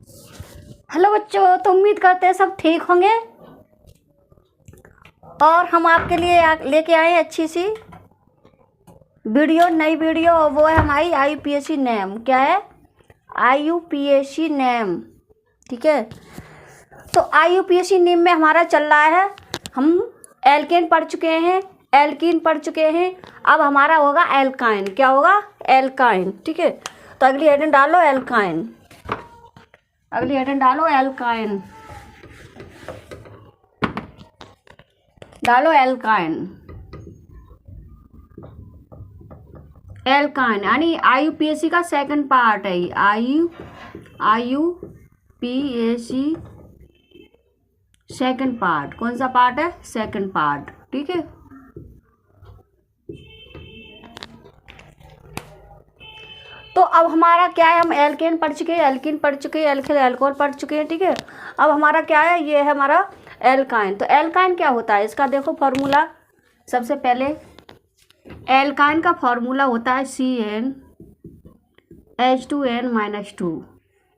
Hello बच्चों, तो उम्मीद करते हैं सब ठीक होंगे। और हम आपके लिए लेके आए हैं अच्छी सी वीडियो, नई वीडियो। और वो है हमारी IUPAC नेम। क्या है? IUPAC name. ठीक है, तो IUPAC नेम में हमारा चल रहा है, हम एल्केन पढ़ चुके हैं, एल्कीन पढ़ चुके हैं। अब हमारा होगा एल्काइन। क्या होगा? एल्काइन। ठीक है, तो अगली हेडिंग डालो एल्काइन। अगली हेडिंग डालो एल्काइन। डालो एल्काइन। एल्काइन यानी IUPAC का सेकंड पार्ट है। IUPAC second part. कौन सा पार्ट है? Second part. ठीक है, तो अब हमारा क्या है, हम एल्केन पढ़ चुके हैं, एल्कीन पढ़ चुके हैं, एल्किल एल्कोहल पढ़ चुके हैं। ठीक है, अब हमारा क्या है, ये है हमारा एल्काइन। तो एल्काइन क्या होता है, इसका देखो फॉर्मूला। सबसे पहले एल्काइन का फॉर्मूला होता है CnH2n-2।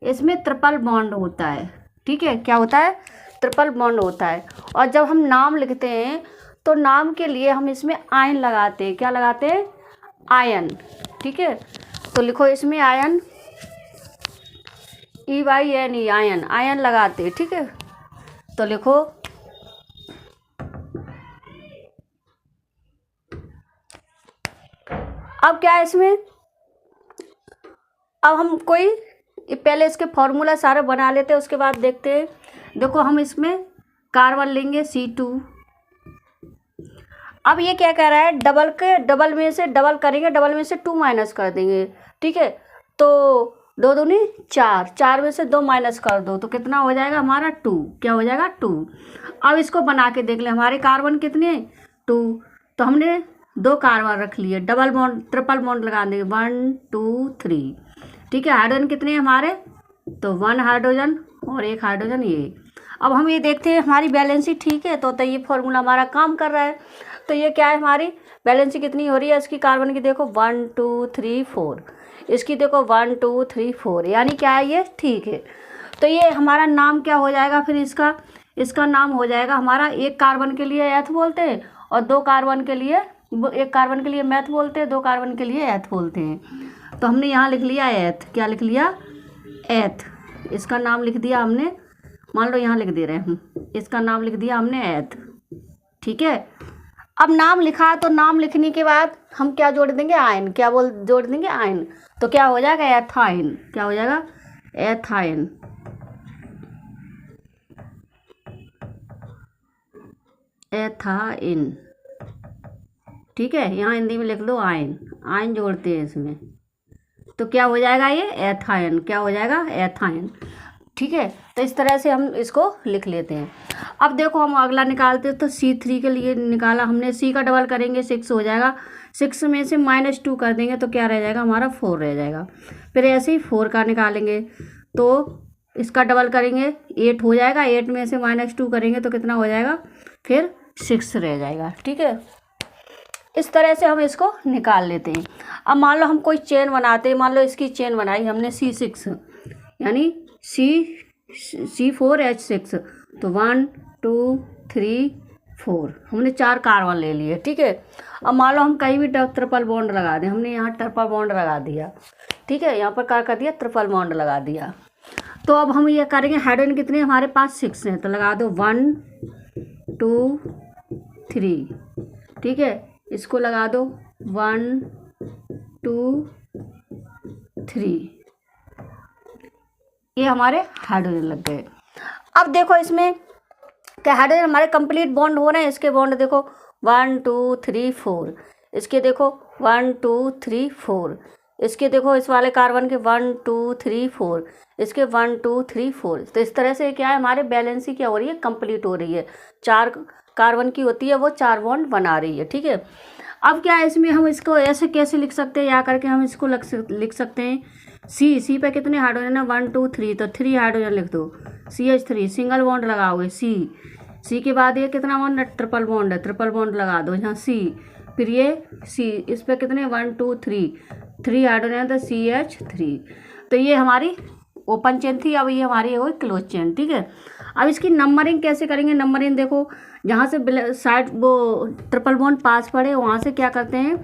इसमें ट्रिपल बॉन्ड होता है। ठीक है, क्या होता है? ट्रिपल बॉन्ड होता है। और जब हम नाम लिखते हैं तो नाम के लिए हम इसमें आयन लगाते हैं। क्या लगाते हैं? आयन। ठीक है, तो लिखो इसमें आयन, EYNE, आयन, आयन लगाते हैं। ठीक है, तो लिखो अब क्या है इसमें, अब हम कोई पहले इसके फॉर्मूला सारे बना लेते हैं, उसके बाद देखते हैं। देखो हम इसमें कार्बन लेंगे C2। अब ये क्या कह रहा है, डबल में से डबल करेंगे, डबल में से 2 माइनस कर देंगे। ठीक है, तो 2 दूनी 4, 4 में से 2 माइनस कर दो तो कितना हो जाएगा हमारा? 2। क्या हो जाएगा? 2। अब इसको बना के देख ले, हमारे कार्बन कितने? 2। तो हमने 2 कार्बन रख लिए, डबल बॉन्ड ट्रिपल बॉन्ड लगा देंगे, 1 2 3। ठीक है, हाइड्रोजन कितने हैं हमारे? तो 1 हाइड्रोजन और 1 हाइड्रोजन ये। अब हम ये देखते हैं हमारी बैलेंसी ठीक है, तो ये फॉर्मूला हमारा काम कर रहा है। तो ये क्या है, हमारी बैलेंसी कितनी हो रही है इसकी कार्बन की? देखो 1 2 3 4। इसकी देखो 1 2 3 4, यानी क्या है, ये ठीक है। तो ये हमारा नाम क्या हो जाएगा फिर? इसका नाम हो जाएगा हमारा, एक कार्बन के लिए एथ बोलते हैं और 2 कार्बन के लिए, एक कार्बन के लिए मैथ बोलते हैं, 2 कार्बन के लिए एथ बोलते हैं। तो हमने यहाँ लिख लिया एथ। क्या लिख लिया? एथ। इसका नाम लिख दिया हमने, मान लो यहाँ लिख दे रहे हैं हम, इसका नाम लिख दिया हमने एथ। ठीक है, अब नाम लिखा तो नाम लिखने के बाद हम क्या जोड़ देंगे? आयन। क्या जोड़ देंगे? आयन। तो क्या हो जाएगा? एथाइन। क्या हो जाएगा? एथाइन। एथाइन। ठीक है, यहाँ हिंदी में लिख लो आयन। आयन जोड़ते हैं इसमें, तो क्या हो जाएगा? ये एथाइन। क्या हो जाएगा? एथाइन। ठीक है, तो इस तरह से हम इसको लिख लेते हैं। अब देखो हम अगला निकालते हैं, तो C3 के लिए निकाला हमने, C का डबल करेंगे 6 हो जाएगा, 6 में से -2 कर देंगे तो क्या रह जाएगा हमारा? 4 रह जाएगा। फिर ऐसे ही 4 का निकालेंगे तो इसका डबल करेंगे 8 हो जाएगा, 8 में से -2 करेंगे तो कितना हो जाएगा? फिर 6 रह जाएगा। ठीक है, इस तरह से हम इसको निकाल लेते हैं। अब मान लो हम कोई चेन बनाते हैं, मान लो इसकी चेन बनाई हमने C6 यानी C4H6, तो 1 2 3 4 हमने 4 कार्बन ले लिए। ठीक है, अब मान लो हम कहीं भी ट्रिपल बॉन्ड लगा दें, हमने यहाँ ट्रिपल बॉन्ड लगा दिया। ठीक है, यहाँ पर क्या कर दिया? ट्रिपल बॉन्ड लगा दिया। तो अब हम ये करेंगे, हाइड्रोजन कितने हमारे पास? 6 हैं, तो लगा दो 1 2 3। ठीक है, इसको लगा दो 1 2 3। ये हमारे हाइड्रोजन लग गए। अब देखो इसमें क्या, हाइड्रोजन हमारे कंप्लीट बॉन्ड हो रहे हैं। इसके बॉन्ड देखो 1 2 3 4, इसके देखो 1 2 3 4, इसके देखो इस वाले कार्बन के 1 2 3 4, इसके 1 2 3 4। तो इस तरह से क्या है, हमारे बैलेंसी क्या हो रही है? कंप्लीट हो रही है। 4 कार्बन की होती है, वो 4 बॉन्ड बना रही है। ठीक है, अब क्या है इसमें, हम इसको ऐसे कैसे लिख सकते हैं, या करके हम इसको लिख सकते हैं, सी पे कितने हाइड्रोजन है? 1 2 3, तो 3 हाइड्रोजन लिख दो। CH3 सिंगल बॉन्ड लगाओगे, सी के बाद ये कितना बॉन्ड है? ट्रिपल बॉन्ड है, ट्रिपल बॉन्ड लगा दो यहाँ C। फिर ये C, इस पे कितने? 1 2 3 हाइड्रोजन है, तो CH3। तो ये हमारी ओपन चेन थी, अब ये हमारी हो गई क्लोज चेन। ठीक है, अब इसकी नंबरिंग कैसे करेंगे? नंबरिंग देखो, जहाँ से साइड वो ट्रिपल बॉन्ड पास पड़े वहाँ से क्या करते हैं,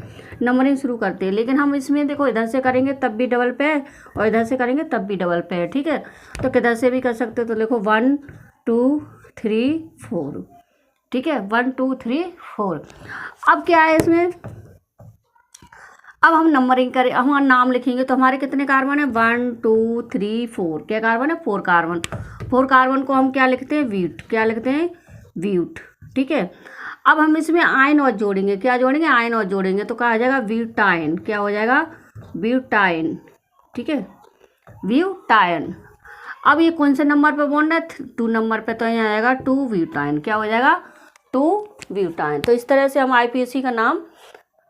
नंबरिंग शुरू करते हैं। लेकिन हम इसमें देखो इधर से करेंगे तब भी डबल पे है और इधर से करेंगे तब भी डबल पे है। ठीक है, तो किधर से भी कर सकते हो। तो देखो 1 2 3 4। ठीक है, 1 2 3 4। अब क्या है इसमें, अब हम नंबरिंग करें, हम नाम लिखेंगे तो हमारे कितने कार्बन है? 1 2 3 4। क्या कार्बन है? 4 कार्बन। 4 कार्बन को हम क्या लिखते हैं? ब्यूट। क्या लिखते हैं? ब्यूट। ठीक है, अब हम इसमें आयन और जोड़ेंगे। क्या जोड़ेंगे? आयन और जोड़ेंगे तो कहा जाएगा ब्यूटाइन। क्या हो जाएगा? ब्यूटाइन। ठीक है, ब्यूटाइन। अब ये कौन से नंबर पे बॉन्ड है? 2 नंबर पे, तो यहाँ आएगा 2 ब्यूटाइन। क्या हो जाएगा? 2 ब्यूटाइन। तो इस तरह से हम आईपीएसी का नाम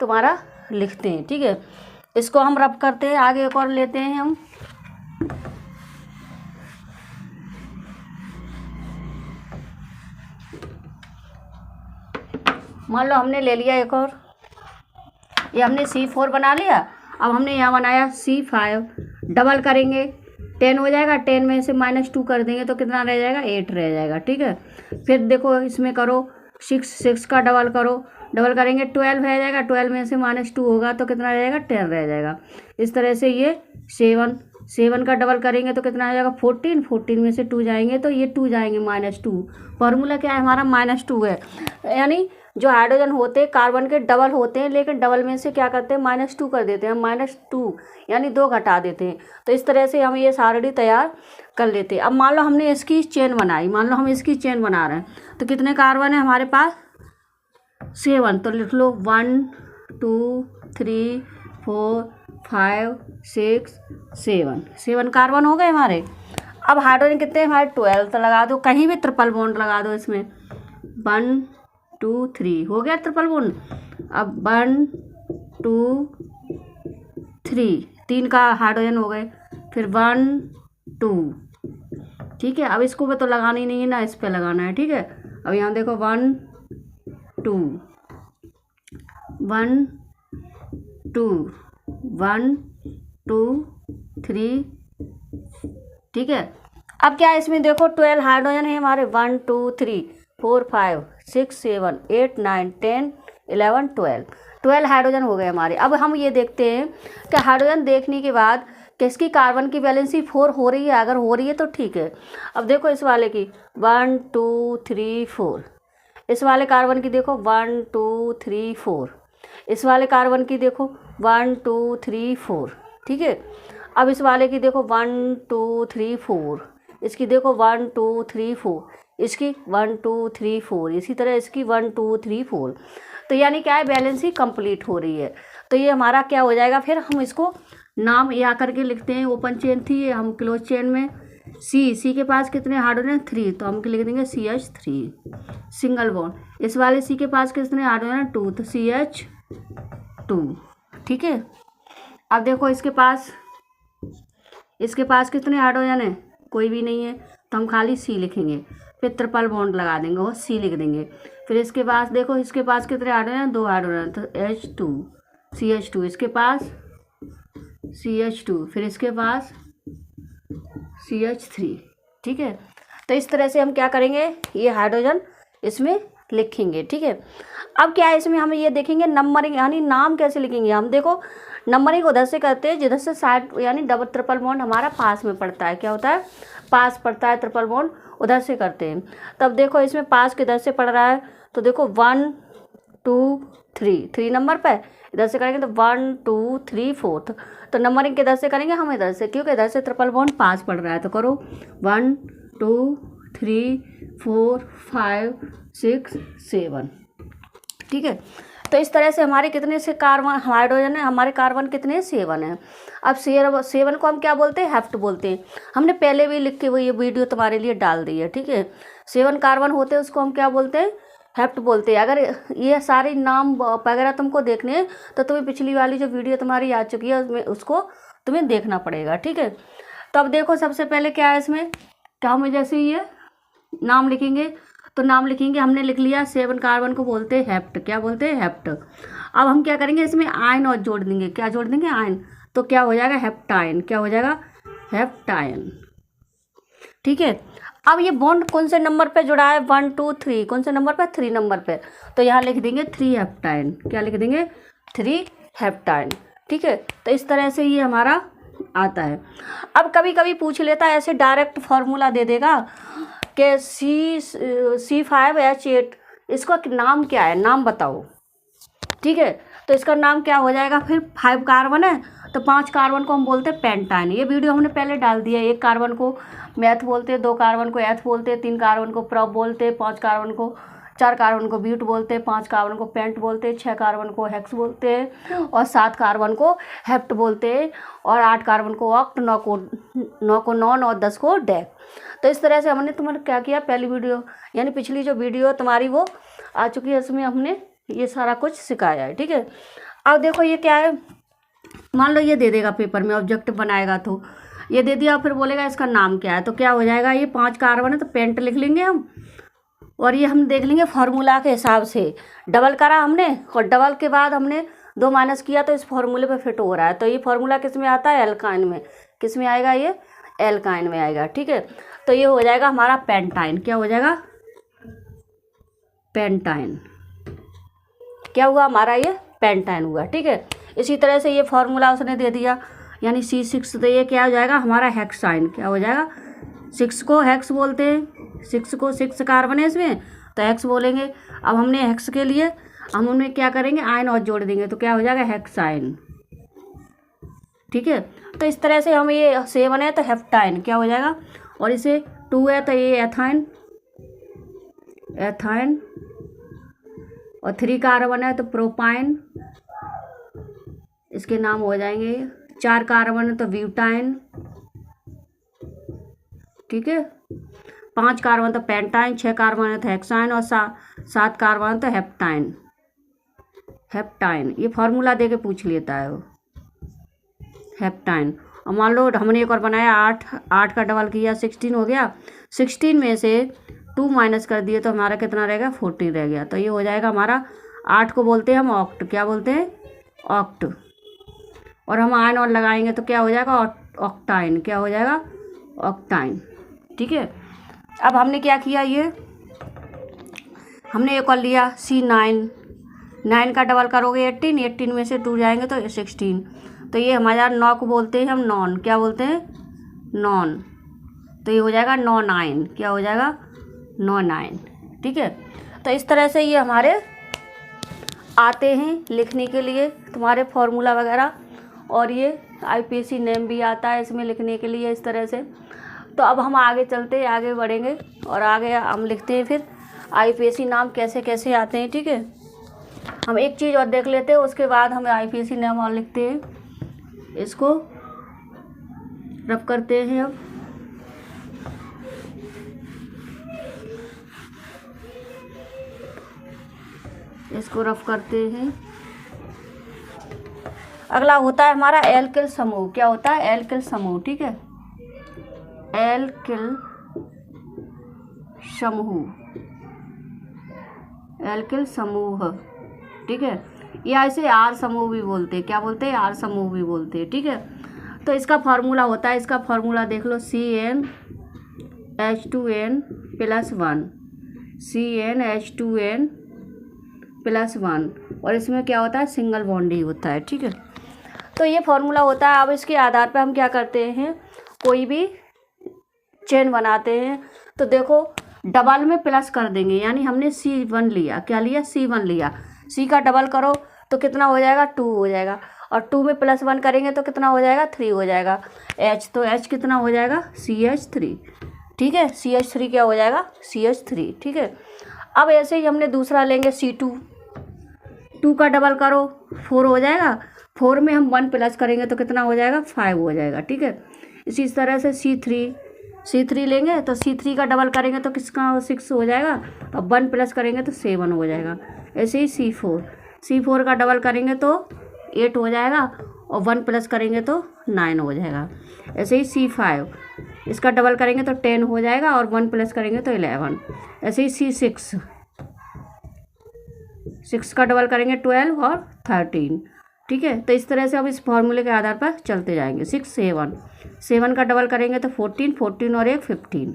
तुम्हारा लिखते हैं। ठीक है, इसको हम रब करते हैं, आगे एक और लेते हैं हम। मान लो हमने ले लिया एक और, ये हमने C4 बना लिया। अब हमने यहाँ बनाया C5, डबल करेंगे 10 हो जाएगा, 10 में से -2 कर देंगे तो कितना रह जाएगा? 8 रह जाएगा। ठीक है, फिर देखो इसमें करो 6 का डबल करो, डबल करेंगे 12 रह जाएगा, 12 में से -2 होगा तो कितना रह जाएगा? 10 रह जाएगा। इस तरह से ये 7 का डबल करेंगे तो कितना आ जाएगा? 14 में से 2 जाएंगे तो ये 2 जाएंगे -2। फॉर्मूला क्या है हमारा? -2 है। यानी जो हाइड्रोजन होते हैं कार्बन के डबल होते हैं, लेकिन डबल में से क्या करते हैं? -2 कर देते हैं, -2 यानी 2 घटा देते हैं। तो इस तरह से हम ये सारणी तैयार कर लेते हैं। अब मान लो हमने इसकी चेन बनाई, मान लो हम इसकी चेन बना रहे हैं तो कितने कार्बन है हमारे पास? 7। तो लिख लो 1 2 3 4 5 6 7 कार्बन हो गए हमारे। अब हाइड्रोजन कितने हमारे? 12। तो लगा दो, कहीं भी ट्रिपल बॉन्ड लगा दो इसमें। 1 2 3 हो गया ट्रिपल बॉन्ड। अब 1 2 3, 3 का हाइड्रोजन हो गए, फिर 1 2। ठीक है, अब इसको भी तो लगानी नहीं है ना, इस पे लगाना है। ठीक है, अब यहाँ देखो 1 2 1 2 1 2 3। ठीक है, अब क्या है इसमें देखो 12 हाइड्रोजन है हमारे। 1 2 3 4 5 6 7 8 9 10 11 12 हाइड्रोजन हो गए हमारे। अब हम ये देखते हैं कि हाइड्रोजन देखने के बाद किसकी कार्बन की वैलेंसी 4 हो रही है। अगर हो रही है तो ठीक है। अब देखो इस वाले की 1 2 3 4, इस वाले कार्बन की देखो 1 2 3 4, इस वाले कार्बन की देखो 1 2 3 4। ठीक है, अब इस वाले की देखो 1 2 3 4, इसकी देखो 1 2 3 4, इसकी 1 2 3 4, इसी तरह इसकी 1 2 3 4। तो यानी क्या है? बैलेंस ही कंप्लीट हो रही है। तो ये हमारा क्या हो जाएगा? फिर हम इसको नाम या करके लिखते हैं। ओपन चेन थी, हम क्लोज चेन में सी के पास कितने हाइड्रोजन? 3, तो हम लिख देंगे CH3 सिंगल बॉन्ड। इस वाले सी के पास कितने हाइड्रोजन? 2, तो CH2। ठीक है, अब देखो इसके पास कितने हाइड्रोजन है? कोई भी नहीं है, तो हम खाली सी लिखेंगे, फिर ट्रिपल बॉन्ड लगा देंगे और सी लिख देंगे। फिर इसके पास देखो, इसके पास कितने हाइड्रोजन? 2 हाइड्रोजन, तो H2 CH2, इसके पास CH2, फिर इसके पास CH3। ठीक है, तो इस तरह से हम क्या करेंगे? ये हाइड्रोजन इसमें लिखेंगे। ठीक है, अब क्या है इसमें हम ये देखेंगे नंबरिंग, यानी नाम कैसे लिखेंगे। हम देखो नंबरिंग उधर से करते हैं जिधर से साइड, यानी डबल ट्रिपल बॉन्ड हमारा पास में पड़ता है। क्या होता है? पास पड़ता है ट्रिपल बॉन्ड, उधर से करते हैं। तब देखो इसमें पास किधर से पड़ रहा है, तो देखो 1 2 3 नंबर पे इधर से करेंगे तो 1 2 3 4। तो नंबरिंग किधर से करेंगे? हम इधर से, क्योंकि इधर से ट्रिपल बॉन्ड पास पड़ रहा है। तो करो 1 2 3 4 5 6 7। ठीक है, तो इस तरह से हमारे कितने से कार्बन हाइड्रोजन है? हमारे कार्बन कितने? 7 है। अब 7 को हम क्या बोलते हैं? हेप्ट बोलते हैं। हमने पहले भी लिख के वो ये वीडियो तुम्हारे लिए डाल दी है। ठीक है, 7 कार्बन होते हैं, उसको हम क्या बोलते हैं? हेप्ट बोलते हैं। अगर ये सारे नाम वगैरह तुमको देखने हैं तो तुम्हें पिछली वाली जो वीडियो तुम्हारी आ चुकी है उसमें उसको तुम्हें देखना पड़ेगा। ठीक है, तो अब देखो सबसे पहले क्या है इसमें, क्या हमें जैसे ये नाम लिखेंगे तो नाम लिखेंगे, हमने लिख लिया 7 कार्बन को बोलते हैं हेप्ट। क्या बोलते हैं? हेप्ट। अब हम क्या करेंगे? इसमें आयन और जोड़ देंगे। क्या जोड़ देंगे? आयन। तो क्या हो जाएगा? हेप्टाइन। क्या हो जाएगा? हेप्टाइन। ठीक है। अब ये बॉन्ड कौन से नंबर पे जुड़ा है, 1 2 3, कौन से नंबर पे, 3 नंबर पे, तो यहाँ लिख देंगे 3 हेप्टाइन। क्या लिख देंगे, 3 हेप्टाइन। ठीक है, तो इस तरह से ये हमारा आता है। अब कभी कभी पूछ लेता है ऐसे डायरेक्ट फार्मूला दे देगा कि C5H8, इसका नाम क्या है, नाम बताओ। ठीक है, तो इसका नाम क्या हो जाएगा, फिर 5 कार्बन है तो 5 कार्बन को हम बोलते हैं पेंटाइन। ये वीडियो हमने पहले डाल दिया है। 1 कार्बन को मैथ बोलते हैं, 2 कार्बन को एथ बोलते हैं, 3 कार्बन को प्रॉप बोलते हैं, 4 कार्बन को ब्यूट बोलते हैं, 5 कार्बन को पेंट बोलते हैं, 6 कार्बन को हेक्स बोलते हैं और 7 कार्बन को हेप्ट बोलते हैं और 8 कार्बन को ऑक्ट, 9 को नॉन और 10 को डेक। तो इस तरह से हमने तुम्हारा क्या किया, पहली वीडियो यानी पिछली जो वीडियो तुम्हारी वो आ चुकी है, इसमें हमने ये सारा कुछ सिखाया है। ठीक है, अब देखो ये क्या है, मान लो ये दे देगा पेपर में, ऑब्जेक्टिव बनाएगा तो ये दे दिया, फिर बोलेगा इसका नाम क्या है, तो क्या हो जाएगा, ये 5 कार्बन है तो पेंट लिख लेंगे हम, और ये हम देख लेंगे फार्मूला के हिसाब से। डबल करा हमने और डबल के बाद हमने 2 माइनस किया तो इस फार्मूले पे फिट हो रहा है। तो ये फार्मूला किस में आता है, एल्काइन में। किस में आएगा, ये एल्काइन में आएगा। ठीक है, तो ये हो जाएगा हमारा पेंटाइन। क्या हो जाएगा, पेंटाइन। क्या हुआ हमारा, ये पेंटाइन हुआ। ठीक है, इसी तरह से ये फार्मूला उसने दे दिया यानी C6, तो ये क्या हो जाएगा हमारा हेक्साइन। क्या हो जाएगा, 6 को हेक्स बोलते हैं, 6 को 6 कार्बन है इसमें तो हेक्स बोलेंगे। अब हमने हेक्स के लिए हम उनमें क्या करेंगे, आयन और जोड़ देंगे तो क्या हो जाएगा, हेक्साइन। ठीक है, तो इस तरह से हम ये 7 है तो हेप्टाइन क्या हो जाएगा, और इसे 2 है तो ये एथाइन, एथाइन, और 3 कार्बन है तो प्रोपाइन, इसके नाम हो जाएंगे। 4 कार्बन है तो ब्यूटाइन। ठीक है, 5 कार्बन तो पेंटाइन, 6 कार्बन है तो हेक्साइन और 7 कार्बन तो हेप्टाइन। हेप्टाइन ये फार्मूला दे के पूछ लेता है वो, हेप्टाइन। और मान लो हमने एक और बनाया 8 का डबल किया 16 हो गया, 16 में से 2 माइनस कर दिए तो हमारा कितना रहेगा, 14 रह गया। तो ये हो जाएगा हमारा, 8 को बोलते हैं हम ऑक्ट। क्या बोलते हैं, ऑक्ट। और हम आयन और लगाएंगे तो क्या हो जाएगा, ऑक्टाइन। क्या हो जाएगा, ऑक्टाइन। ठीक है, अब हमने क्या किया, ये हमने एक और लिया C9, 9 का डबल करोगे 18, 18 में से 2 जाएंगे तो 16, तो ये हमारा 9 को बोलते हैं हम नॉन। क्या बोलते हैं, नॉन। तो ये हो जाएगा 9 9। क्या हो जाएगा, 9 9। ठीक है, तो इस तरह से ये हमारे आते हैं लिखने के लिए तुम्हारे फार्मूला वगैरह, और ये IPSC नेम भी आता है इसमें लिखने के लिए इस तरह से। तो अब हम आगे चलते हैं, आगे बढ़ेंगे और आगे हम लिखते हैं फिर IPSC नाम कैसे कैसे आते हैं। ठीक है, हम एक चीज़ और देख लेते हैं, उसके बाद हम IPSC नाम और लिखते हैं। इसको रफ करते हैं अब। इसको रफ करते हैं। अगला होता है हमारा एल्किल समूह। क्या होता है, एल्किल समूह। ठीक है, एल्किल समूह, एल्किल समूह। ठीक है, या इसे R समूह भी बोलते हैं। क्या बोलते हैं, R समूह भी बोलते हैं। ठीक है, तो इसका फार्मूला होता है, इसका फार्मूला देख लो, CnH2n+1, CnH2n+1, और इसमें क्या होता है, सिंगल बॉन्ड ही होता है। ठीक है, तो ये फार्मूला होता है। अब इसके आधार पर हम क्या करते हैं, कोई भी चेन बनाते हैं तो देखो डबल में प्लस कर देंगे, यानी हमने C1 लिया। क्या लिया, C1 लिया। C का डबल करो तो कितना हो जाएगा, 2 हो जाएगा, और 2 में +1 करेंगे तो कितना हो जाएगा, 3 हो जाएगा। H तो H कितना हो जाएगा, CH3। ठीक है, CH3 क्या हो जाएगा, CH3। ठीक है, अब ऐसे ही हमने दूसरा लेंगे C2, 2 का डबल करो 4 हो जाएगा, 4 में हम 1 प्लस करेंगे तो कितना हो जाएगा, 5 हो जाएगा। ठीक है, इसी तरह से C3 लेंगे तो C3 का डबल करेंगे तो किसका 6 हो जाएगा, और 1 प्लस करेंगे तो 7 हो जाएगा। ऐसे ही C4 का डबल करेंगे तो 8 हो जाएगा, और 1 प्लस करेंगे तो 9 हो जाएगा। ऐसे ही C5, इसका डबल करेंगे तो 10 हो जाएगा, और 1 प्लस करेंगे तो 11। ऐसे ही C6 का डबल करेंगे 12 और 13। ठीक है। तो इस तरह से हम इस फॉर्मूले के आधार पर चलते जाएंगे। 6 7, 7 का डबल करेंगे तो 14, 14 और 1 15,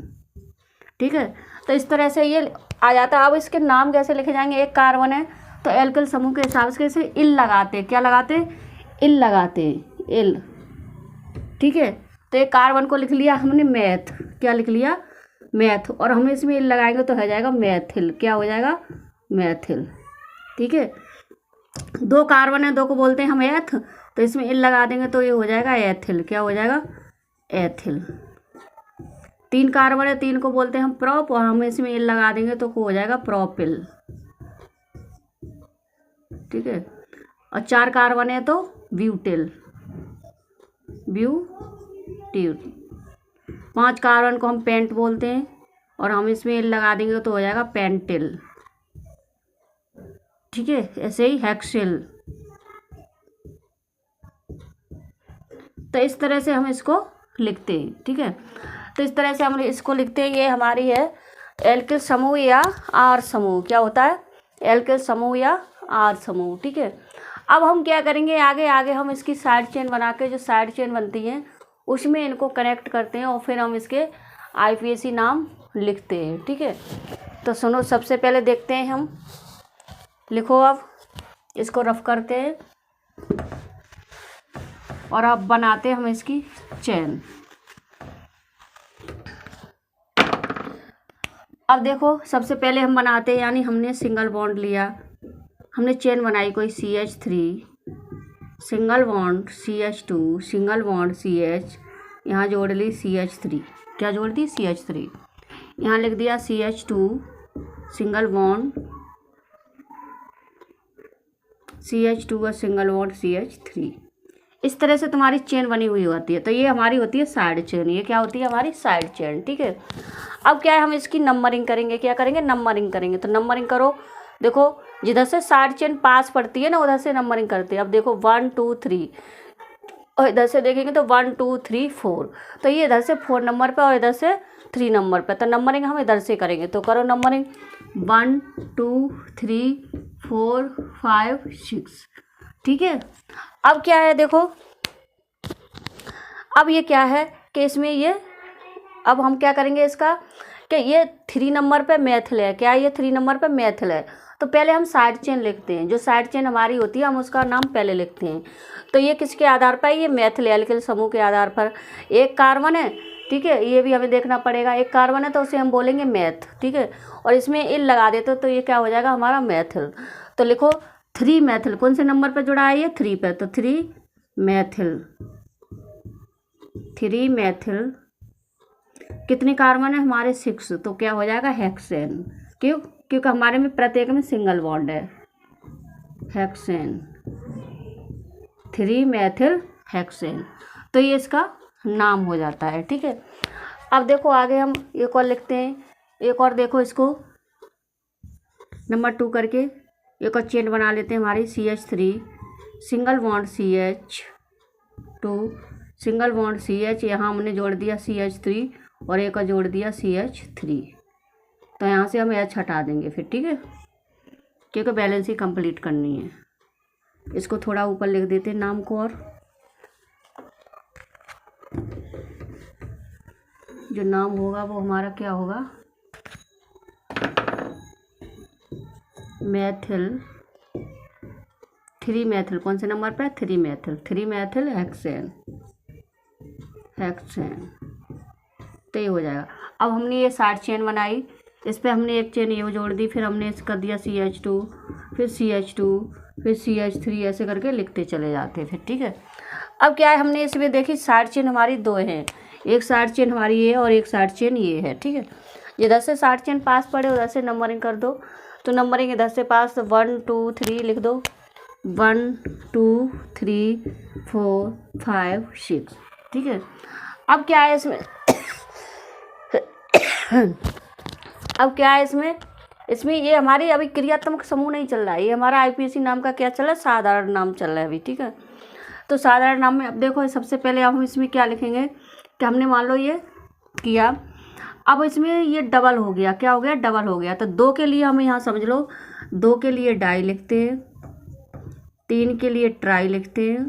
ठीक है। तो इस तरह से ये आ जाता है। अब इसके नाम कैसे लिखे जाएंगे, एक कार्बन है तो एल्किल समूह के हिसाब से कैसे इल लगाते, क्या लगाते, इल लगाते, इल, ठीक है। तो एक कार्बन को लिख लिया हमने मैथ, क्या लिख लिया, मैथ, और हम इसमें इल लगाएंगे तो हो जाएगा मैथिल, क्या हो जाएगा, मैथिल, ठीक है। 2 कार्बन है, 2 को बोलते हैं हम एथ, तो इसमें इल लगा देंगे तो ये हो जाएगा एथिल, क्या हो जाएगा, एथिल। 3 कार्बन है, 3 को बोलते हैं हम प्रोप, और हम इसमें इल लगा देंगे तो हो जाएगा प्रोपिल, ठीक है। और 4 कार्बन है तो ब्यूटिल, ब्यूटिल। 5 कार्बन को हम पेंट बोलते हैं, और हम इसमें इल लगा देंगे तो हो जाएगा पेंटिल, ठीक है। ऐसे ही हेक्सिल। तो इस तरह से हम इसको लिखते हैं, ठीक है। तो इस तरह से हम इसको लिखते हैं। ये हमारी है एल्किल समूह या आर समूह, क्या होता है, एल्किल समूह या आर समूह, ठीक है। अब हम क्या करेंगे, आगे आगे हम इसकी साइड चेन बना के, जो साइड चेन बनती है उसमें इनको कनेक्ट करते हैं, और फिर हम इसके आईपीएसी नाम लिखते हैं, ठीक है। तो सुनो, सबसे पहले देखते हैं हम, लिखो, अब इसको रफ करते हैं और अब बनाते हैं हम इसकी चेन। अब देखो, सबसे पहले हम बनाते हैं, यानी हमने सिंगल बॉन्ड लिया, हमने चेन बनाई कोई CH3, single bond CH2, single bond CH, यहाँ जोड़ ली CH3, क्या जोड़ दी, CH3, यहाँ लिख दिया CH2, सिंगल बॉन्ड CH2 और सिंगल बॉन्ड CH3। इस तरह से तुम्हारी चेन बनी हुई होती है। तो ये हमारी होती है साइड चेन, ये क्या होती है, हमारी साइड चेन, ठीक है। अब क्या है, हम इसकी नंबरिंग करेंगे, क्या करेंगे, नंबरिंग करेंगे। तो नंबरिंग करो, देखो जिधर से साइड चेन पास पड़ती है ना उधर से नंबरिंग करते हैं। अब देखो 1 2 3, और इधर से देखेंगे तो 1 2 3 4, तो ये इधर से 4 नंबर पे और इधर से 3 नंबर पे। तो नंबरिंग हम इधर से करेंगे, तो करो नंबरिंग 1 2 3 4 5 6, ठीक है। अब क्या है, देखो अब ये क्या है कि इसमें ये, अब हम क्या करेंगे इसका, कि ये 3 नंबर पे मैथिल है, क्या ये 3 नंबर पे मैथिल है। तो पहले हम साइड चेन लिखते हैं, जो साइड चेन हमारी होती है हम उसका नाम पहले लिखते हैं। तो ये किसके आधार पर, ये मैथिल एल्किल समूह के आधार पर। एक कार्बन है, ठीक है, ये भी हमें देखना पड़ेगा, एक कार्बन है तो उसे हम बोलेंगे मैथ, ठीक है, और इसमें इल लगा देते तो ये क्या हो जाएगा, हमारा मैथिल। तो लिखो 3 मैथिल, कौन से नंबर पर जुड़ा है, ये 3 पे, तो 3 मैथिल, 3 मैथिल। कितने कार्बन है हमारे, 6, तो क्या हो जाएगा, हेक्सेन, क्यों, क्योंकि हमारे में प्रत्येक में सिंगल बॉन्ड है, हेक्सेन, 3 मैथिल हेक्सेन। तो ये इसका नाम हो जाता है, ठीक है। अब देखो आगे हम एक और लिखते हैं, एक और देखो इसको नंबर 2 करके एक और चेन बना लेते हैं हमारी, CH3, single bond CH2, single bond CH, यहाँ हमने जोड़ दिया CH3 और एक और जोड़ दिया CH3। तो यहाँ से हम H हटा देंगे फिर, ठीक है, क्योंकि बैलेंस ही कंप्लीट करनी है। इसको थोड़ा ऊपर लिख देते हैं नाम को, और जो नाम होगा वो हमारा क्या होगा, मैथिल, 3 मैथिल, कौन से नंबर पे, 3 मैथिल, 3 मैथिल हेक्सेन, हेक्सेन। तो ये हो जाएगा। अब हमने ये साइड चेन बनाई, इस पर हमने एक चेन ये जोड़ दी, फिर हमने इसका दिया CH2, फिर CH2, फिर CH3, ऐसे करके लिखते चले जाते फिर, ठीक है। अब क्या है, हमने इसमें देखी साइड चेन हमारी 2 हैं, एक साइड चेन हमारी ये और एक साइड चेन ये है, ठीक है। इधर से साइड चेन पास पड़े उधर से नंबरिंग कर दो, तो नंबरिंग इधर से पास 1 2 3 लिख दो, 1 2 3 4 5 6, ठीक है। अब क्या है इसमें अब क्या है इसमें ये हमारी अभी क्रियात्मक समूह नहीं चल रहा है, ये हमारा आईपीएसी नाम का क्या चल रहा है, साधारण नाम चल रहा है अभी, ठीक है। तो साधारण नाम में अब देखो सबसे पहले हम इसमें क्या लिखेंगे कि हमने मान लो ये किया, अब इसमें ये डबल हो गया, क्या हो गया, डबल हो गया। तो 2 के लिए हम यहाँ समझ लो 2 के लिए डाई लिखते हैं, 3 के लिए ट्राई लिखते हैं,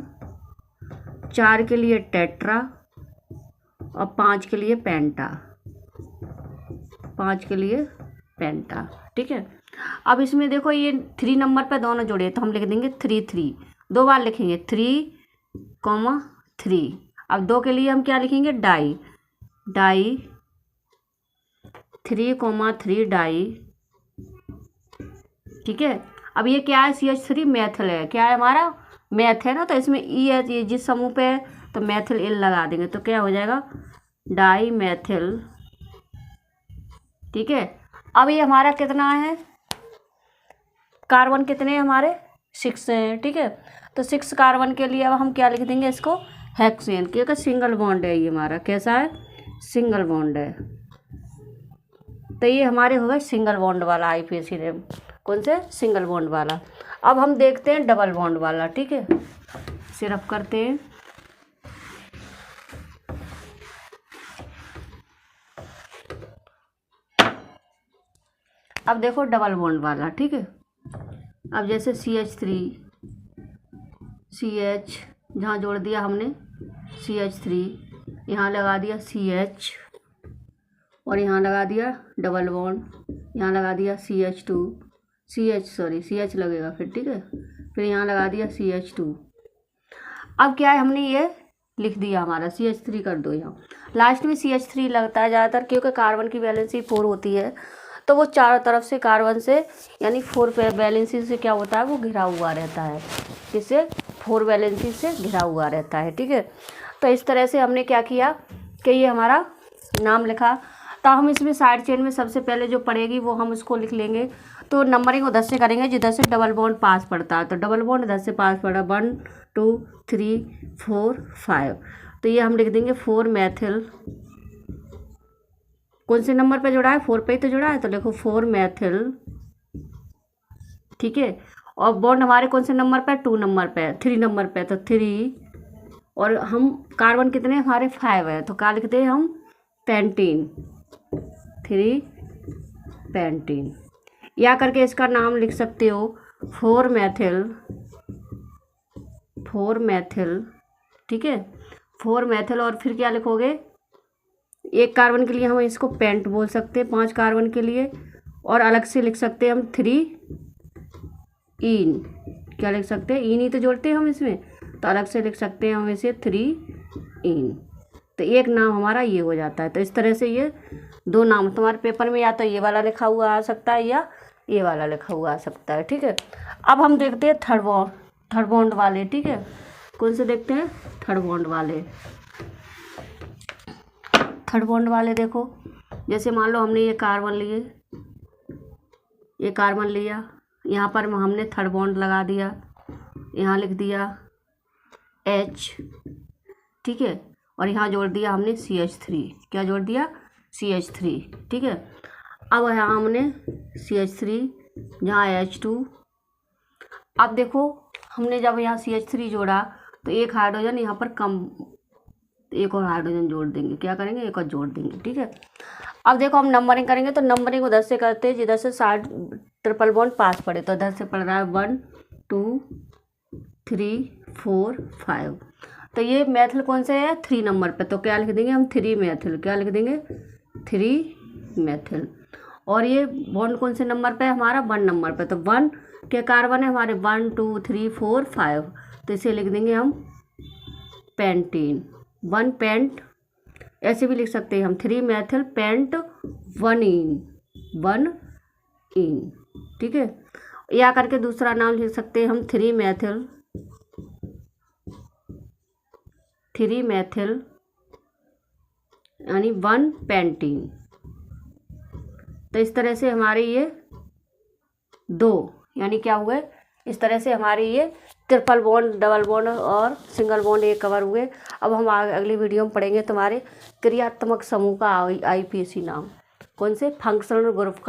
4 के लिए टेट्रा और 5 के लिए पेंटा, 5 के लिए पेंटा। ठीक है, अब इसमें देखो ये 3 नंबर पे दोनों जुड़े तो हम लिख देंगे 3 3, 2 बार लिखेंगे 3,3। अब 2 के लिए हम क्या लिखेंगे, डाई, 3,3 डाई। ठीक है, अब ये क्या है, CH3 मैथिल है, क्या है हमारा, मैथ है ना, तो इसमें ई है, ये जिस समूह पे है तो मैथिल एल लगा देंगे तो क्या हो जाएगा, डाई मैथिल। ठीक है, अब ये हमारा कितना है, कार्बन कितने हैं हमारे, 6 हैं। ठीक है, तो 6 कार्बन के लिए अब हम क्या लिख देंगे इसको, हेक्सेन, क्योंकि सिंगल बॉन्ड है ये हमारा, कैसा है, सिंगल बॉन्ड है। तो ये हमारे हो गए सिंगल बॉन्ड वाला IUPAC नेम, कौन से, सिंगल बॉन्ड वाला। अब हम देखते हैं डबल बॉन्ड वाला। ठीक है, सिर्फ करते हैं, अब देखो डबल बॉन्ड वाला। ठीक है, अब जैसे CH3 CH जहाँ जोड़ दिया हमने CH3, यहाँ लगा दिया CH और यहाँ लगा दिया डबल बॉन्ड, यहाँ लगा दिया CH लगेगा फिर। ठीक है, फिर यहाँ लगा दिया CH2। अब क्या है, हमने ये लिख दिया हमारा CH3 कर दो, यहाँ लास्ट में CH3 लगता है ज़्यादातर, क्योंकि कार्बन की वैलेंसी 4 होती है तो वो चारों तरफ से कार्बन से यानी 4 पे वैलेंसी से क्या होता है, वो घिरा हुआ रहता है, जिससे 4 वैलेंसी से घिरा हुआ रहता है। ठीक है, तो इस तरह से हमने क्या किया कि ये हमारा नाम लिखा। तो हम इसमें साइड चेन में सबसे पहले जो पड़ेगी वो हम उसको लिख लेंगे। तो नंबरिंग उधर से करेंगे जिधर से डबल बॉन्ड पास पड़ता है, तो डबल बॉन्ड इधर से पास पड़ा, 1 2 3 4 5। तो ये हम लिख देंगे 4 मैथिल, कौन से नंबर पे जुड़ा है, 4 पे ही तो जुड़ा है, तो देखो 4 मैथिल। ठीक है, और बॉन्ड हमारे कौन से नंबर पे, 2 नंबर पे, 3 नंबर पे, तो 3। और हम कार्बन कितने हमारे 5 है, तो क्या लिखते हैं हम, पेंटीन, 3 पेंटीन। या करके इसका नाम लिख सकते हो 4 मैथिल। ठीक है, 4 मैथिल। और फिर क्या लिखोगे, एक कार्बन के लिए हम इसको पेंट बोल सकते हैं, 5 कार्बन के लिए, और अलग से लिख सकते हैं हम 3 इन। क्या लिख सकते हैं, इन ही तो जोड़ते हैं हम इसमें, तो अलग से लिख सकते हैं हम इसे 3 इन। तो एक नाम हमारा ये हो जाता है। तो इस तरह से ये 2 नाम तुम्हारे पेपर में या तो ये वाला लिखा हुआ आ सकता है या ये वाला लिखा हुआ आ सकता है। ठीक है, अब हम देखते हैं थर्ड बॉन्ड वाले। ठीक है, कौन से देखते हैं, थर्ड बॉन्ड वाले। देखो जैसे मान लो हमने ये कार्बन लिया, यहाँ पर हमने थर्ड बॉन्ड लगा दिया, यहाँ लिख दिया H। ठीक है, और यहाँ जोड़ दिया हमने CH3। क्या जोड़ दिया, CH3। ठीक है, अब यहाँ हमने CH3 जहाँ H2। अब देखो हमने जब यहाँ CH3 जोड़ा तो एक हाइड्रोजन यहाँ पर कम, एक और हाइड्रोजन जोड़ देंगे, क्या करेंगे, एक और जोड़ देंगे। ठीक है, अब देखो हम नंबरिंग करेंगे तो नंबरिंग उधर से करते हैं जिधर से साइड ट्रिपल बॉन्ड पास पड़े, तो इधर से पड़ रहा है 1 2 3 4 5। तो ये मैथिल कौन से है, 3 नंबर पे, तो क्या लिख देंगे हम, 3 मैथिल। क्या लिख देंगे, 3 मैथिल। और ये बॉन्ड कौन से नंबर पे है हमारा, 1 नंबर पे, तो 1 के कार्बन है हमारे 1 2 3 4 5, तो इसे लिख देंगे हम पेंटीन, 1 पेंट। ऐसे भी लिख सकते हैं हम 3 मैथिल पेंट 1 इन। ठीक है, या करके दूसरा नाम लिख सकते हैं हम 3 मैथिल यानी 1 पेंटीन। तो इस तरह से हमारे ये 2 यानी क्या हुए, इस तरह से हमारे ये ट्रिपल बॉन्ड, डबल बॉन्ड और सिंगल बॉन्ड ये कवर हुए। अब हम अगली वीडियो में पढ़ेंगे तुम्हारे क्रियात्मक समूह का IUPAC नाम, कौन से, फंक्शनल ग्रुप का।